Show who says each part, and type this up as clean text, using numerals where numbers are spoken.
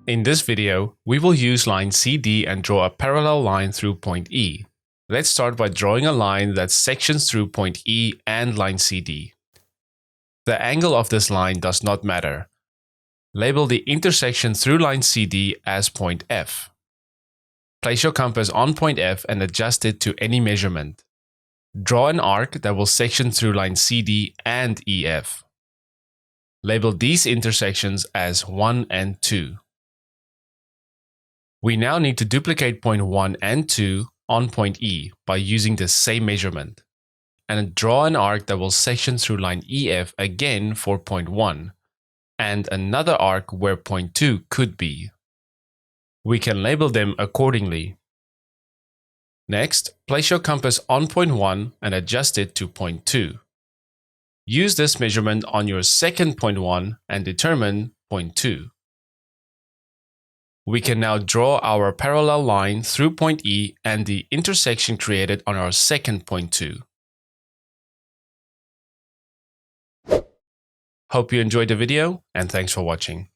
Speaker 1: In this video, we will use line CD and draw a parallel line through point E. Let's start by drawing a line that sections through point E and line CD. The angle of this line does not matter. Label the intersection through line CD as point F. Place your compass on point F and adjust it to any measurement. Draw an arc that will section through line CD and EF. Label these intersections as 1 and 2. We now need to duplicate point 1 and 2 on point E by using the same measurement, and draw an arc that will section through line EF again for point 1, and another arc where point 2 could be. We can label them accordingly. Next, place your compass on point 1 and adjust it to point 2. Use this measurement on your second point 1 and determine point 2. We can now draw our parallel line through point E and the intersection created on our second point 2. Hope you enjoyed the video, and thanks for watching.